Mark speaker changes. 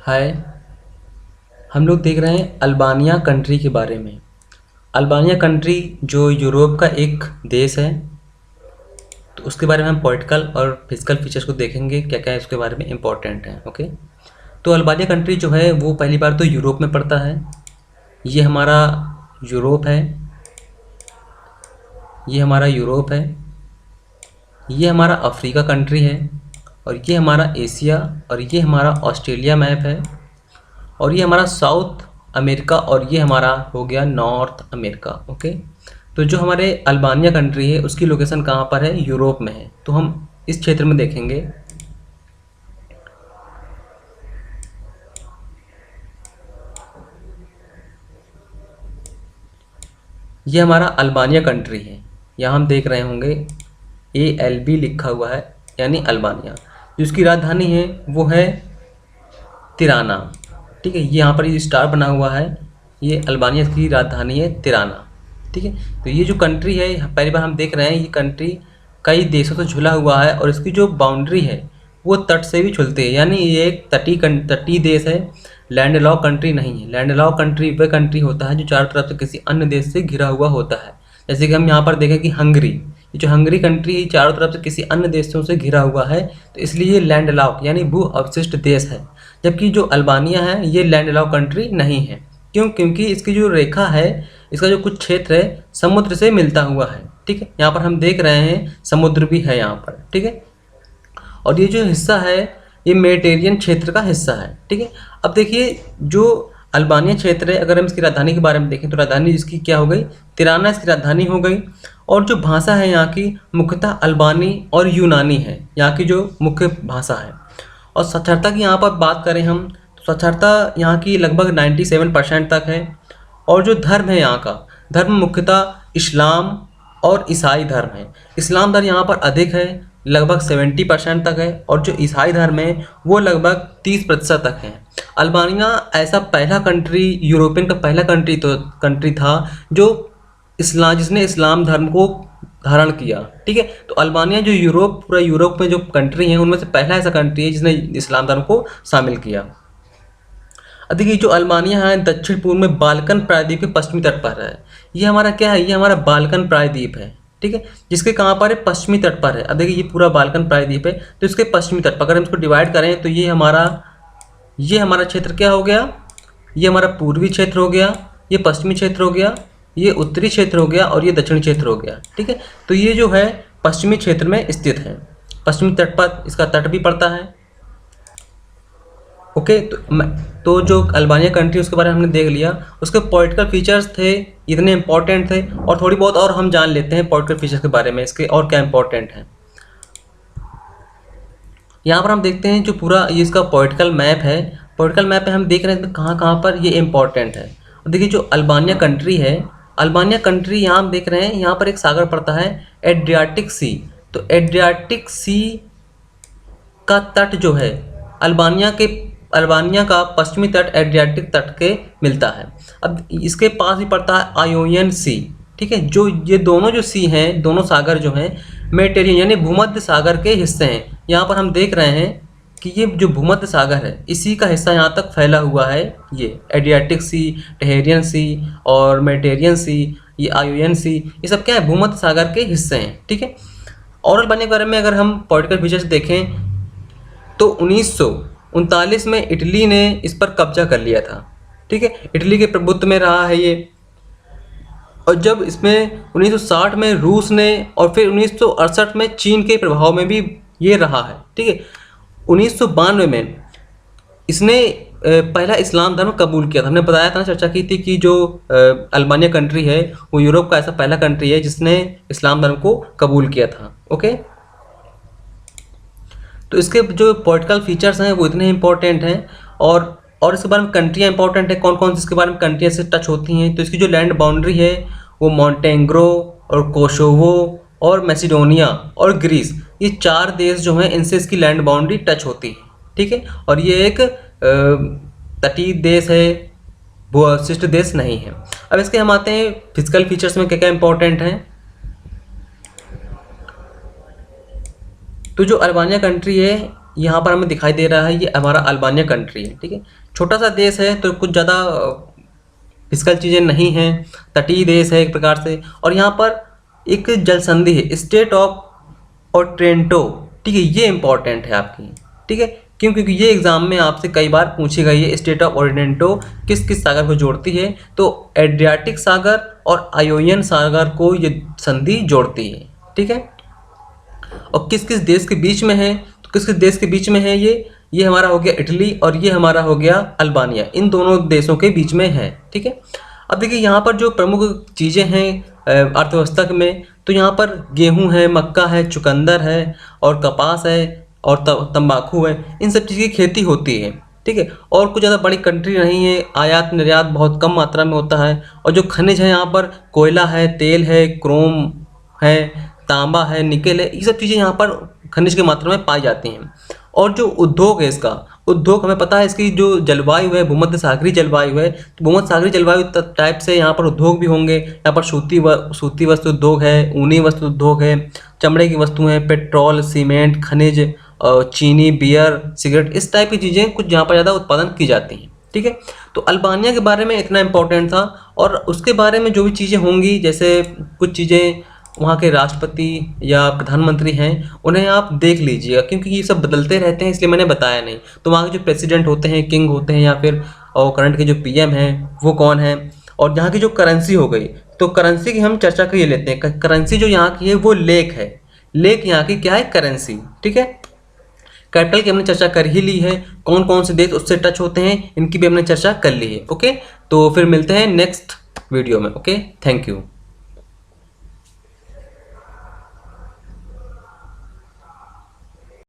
Speaker 1: हाय। हम लोग देख रहे हैं अल्बानिया कंट्री के बारे में। अल्बानिया कंट्री जो यूरोप का एक देश है, तो उसके बारे में हम पॉलिटिकल और फिजिकल फीचर्स को देखेंगे, क्या क्या इसके बारे में इम्पोर्टेंट है। ओके, तो अल्बानिया कंट्री जो है वो पहली बार तो यूरोप में पड़ता है। ये हमारा यूरोप है, ये हमारा यूरोप है, ये हमारा अफ्रीका कंट्री है, और ये हमारा एशिया, और ये हमारा ऑस्ट्रेलिया मैप है, और ये हमारा साउथ अमेरिका, और ये हमारा हो गया नॉर्थ अमेरिका। ओके, तो जो हमारे अल्बानिया कंट्री है उसकी लोकेशन कहाँ पर है? यूरोप में है। तो हम इस क्षेत्र में देखेंगे। ये हमारा अल्बानिया कंट्री है। यहाँ हम देख रहे होंगे ALB लिखा हुआ है, यानी अल्बानिया। जिसकी राजधानी है वो है तिराना। ठीक है, ये यहाँ पर ये स्टार बना हुआ है, ये अल्बानिया की राजधानी है तिराना। ठीक है, तो ये जो कंट्री है पहली बार हम देख रहे हैं, ये कंट्री कई देशों से झुला हुआ है, और इसकी जो बाउंड्री है वो तट से भी झुलती है, यानी ये एक तटीय देश है, लैंड लॉक कंट्री नहीं है। लैंड लॉक कंट्री वह कंट्री होता है जो चारों तरफ से किसी अन्य देश से घिरा हुआ होता है। जैसे कि हम यहाँ पर देखें कि हंगरी, ये जो हंगरी कंट्री है चारों तरफ से किसी अन्य देशों से घिरा हुआ है, तो इसलिए ये लैंड लॉक यानी भू अवशिष्ट देश है। जबकि जो अल्बानिया है ये लैंड लॉक कंट्री नहीं है। क्यों? क्योंकि इसकी जो रेखा है, इसका जो कुछ क्षेत्र है समुद्र से मिलता हुआ है। ठीक है, यहाँ पर हम देख रहे हैं समुद्र भी है यहाँ पर। ठीक है, और ये जो हिस्सा है ये मेडिटेरियन क्षेत्र का हिस्सा है। ठीक है, अब देखिए जो अल्बानिया क्षेत्र है, अगर हम इसकी राजधानी के बारे में देखें तो राजधानी इसकी क्या हो गई? तिराना इसकी राजधानी हो गई। और जो भाषा है यहाँ की मुख्यतः अल्बानी और यूनानी है, यहाँ की जो मुख्य भाषा है। और साक्षरता की यहाँ पर बात करें हम, तो साक्षरता यहाँ की लगभग 97% तक है। और जो धर्म है यहाँ का, धर्म मुख्यतः इस्लाम और ईसाई धर्म है। इस्लाम धर्म यहाँ पर अधिक है, लगभग 70% तक है, और जो ईसाई धर्म है वो लगभग 30% तक है। अल्बानिया ऐसा पहला कंट्री, यूरोपियन का पहला कंट्री था जो जिसने इस्लाम धर्म को धारण किया। ठीक है, तो अल्बानिया जो पूरा यूरोप में जो कंट्री है उनमें से पहला ऐसा कंट्री है जिसने इस्लाम धर्म को शामिल किया। अब देखिए जो अल्बानिया है दक्षिण पूर्व में बाल्कन प्रायद्वीप के पश्चिमी तट पर है। ये हमारा क्या है? ये हमारा बाल्कन प्रायद्वीप है। ठीक है, जिसके कहाँ पर है? पश्चिमी तट पर है। अब देखिए ये पूरा बाल्कन प्रायद्वीप है, तो इसके पश्चिमी तट पर अगर हम इसको डिवाइड करें तो ये हमारा क्षेत्र क्या हो गया? ये हमारा पूर्वी क्षेत्र हो गया, ये पश्चिमी क्षेत्र हो गया, ये उत्तरी क्षेत्र हो गया, और ये दक्षिणी क्षेत्र हो गया। ठीक है, तो ये जो है पश्चिमी क्षेत्र में स्थित है। पश्चिमी तट पर इसका तट भी पड़ता है। ओके, तो जो अल्बानिया कंट्री उसके बारे में हमने देख लिया। उसके पॉलिटिकल फीचर्स थे, इतने इंपॉर्टेंट थे, और थोड़ी बहुत और हम जान लेते हैं पॉलिटिकल फीचर्स के बारे में, इसके और क्या इंपॉर्टेंट है। यहाँ पर हम देखते हैं जो पूरा ये इसका पॉलिटिकल मैप है। पॉलिटिकल मैप पे हम देख रहे हैं कहाँ कहाँ पर ये इंपॉर्टेंट है। और देखिए जो अल्बानिया कंट्री है, अल्बानिया कंट्री यहाँ हम देख रहे हैं यहाँ पर एक सागर पड़ता है, एड्रियाटिक सी। तो एड्रियाटिक सी का तट जो है अल्बानिया का पश्चिमी तट एड्रियाटिक तट के मिलता है। अब इसके पास ही पड़ता है आयोनियन सी। ठीक है, जो ये दोनों जो सी हैं, दोनों सागर जो हैं मेडिटेरियन यानी भूमध्य सागर के हिस्से हैं। यहाँ पर हम देख रहे हैं कि ये जो भूमध्य सागर है इसी का हिस्सा यहाँ तक फैला हुआ है। ये एड्रियाटिक सी, टेहेरियन सी और मेडिटेरियन सी, ये आयोनियन सी, ये सब क्या है? भूमध्य सागर के हिस्से हैं। ठीक है, और अल्बानिया के बारे में अगर हम पॉलिटिकल फीचर्स देखें तो 1939 में इटली ने इस पर कब्जा कर लिया था। ठीक है, इटली के प्रभुत्व में रहा है ये। और जब इसमें 1960 में रूस ने, और फिर 1968 में चीन के प्रभाव में भी ये रहा है। ठीक है, 1992 में इसने पहला इस्लाम धर्म कबूल किया था। हमने बताया था, चर्चा की थी कि जो अल्बानिया कंट्री है वो यूरोप का ऐसा पहला कंट्री है जिसने इस्लाम धर्म को कबूल किया था। ओके, तो इसके जो पॉलिटिकल फीचर्स हैं वो इतने इंपॉर्टेंट हैं। और इसके बारे में कंट्रियाँ इंपॉर्टेंट है, कौन कौन सी इसके बारे में कंट्रियाँ से टच होती हैं। तो इसकी जो लैंड बाउंड्री है वो मॉन्टेग्रो और कोसोवो और मैसिडोनिया और ग्रीस, ये 4 देश जो हैं इनसे इसकी लैंड बाउंड्री टच होती है। ठीक है, और ये एक तटीय देश है, भू अवशिष्ट देश नहीं है। अब इसके हम आते हैं फिजिकल फीचर्स में क्या क्या इंपॉर्टेंट हैं। तो जो अल्बानिया कंट्री है यहाँ पर हमें दिखाई दे रहा है ये हमारा अल्बानिया कंट्री है, ठीक है। छोटा सा देश है तो कुछ ज़्यादा फिजिकल चीज़ें नहीं हैं, तटीय देश है एक प्रकार से। और यहाँ पर एक जल संधि है, स्टेट ऑफ ओट्रेंटो, ठीक है, ये इंपॉर्टेंट है आपकी, ठीक है। क्यों? क्योंकि ये एग्जाम में आपसे कई बार पूछी गई है, स्टेट ऑफ ओट्रेंटो किस किस सागर को जोड़ती है, तो एड्रियाटिक सागर और आयोनियन सागर को ये संधि जोड़ती है, ठीक है। और किस किस देश के बीच में है, तो किस किस देश के बीच में है ये हमारा हो गया इटली और ये हमारा हो गया अल्बानिया, इन दोनों देशों के बीच में है, ठीक है। अब देखिए यहाँ पर जो प्रमुख चीज़ें हैं अर्थव्यवस्था में, तो यहाँ पर गेहूं है, मक्का है, चुकंदर है और कपास है और तंबाकू है, इन सब चीज़ की खेती होती है, ठीक है। और कुछ ज़्यादा बड़ी कंट्री नहीं है, आयात निर्यात बहुत कम मात्रा में होता है। और जो खनिज है यहाँ पर कोयला है, तेल है, क्रोम है, तांबा है, निकेल है, ये सब चीज़ें यहाँ पर खनिज की मात्रा में पाई जाती हैं। और जो उद्योग है, इसका उद्योग हमें पता है, इसकी जो जलवायु है भूमध्य सागरीय जलवायु है, तो भूमध्य सागरीय जलवायु टाइप से यहाँ पर उद्योग भी होंगे। यहाँ पर सूती वस्त्र उद्योग है, ऊनी वस्त्र उद्योग है, चमड़े की वस्तुएं हैं, पेट्रोल, सीमेंट, खनिज, चीनी, बियर, सिगरेट, इस टाइप की चीज़ें कुछ यहाँ पर ज़्यादा उत्पादन की जाती हैं, ठीक है। तो अल्बानिया के बारे में इतना इम्पोर्टेंट था। और उसके बारे में जो भी चीज़ें होंगी, जैसे कुछ चीज़ें वहाँ के राष्ट्रपति या प्रधानमंत्री हैं, उन्हें आप देख लीजिएगा, क्योंकि ये सब बदलते रहते हैं, इसलिए मैंने बताया नहीं। तो वहाँ के जो प्रेसिडेंट होते हैं, किंग होते हैं, या फिर और करंट के जो पीएम हैं वो कौन है। और यहाँ की जो करेंसी हो गई, तो करेंसी की हम चर्चा कर लेते हैं। करेंसी जो यहाँ की है वो लेक है, लेक यहाँ की क्या है, करेंसी, ठीक है। कैपिटल की हमने चर्चा कर ही ली है, कौन कौन से देश उससे टच होते हैं इनकी भी हमने चर्चा कर ली है, ओके। तो फिर मिलते हैं नेक्स्ट वीडियो में, ओके, थैंक यू।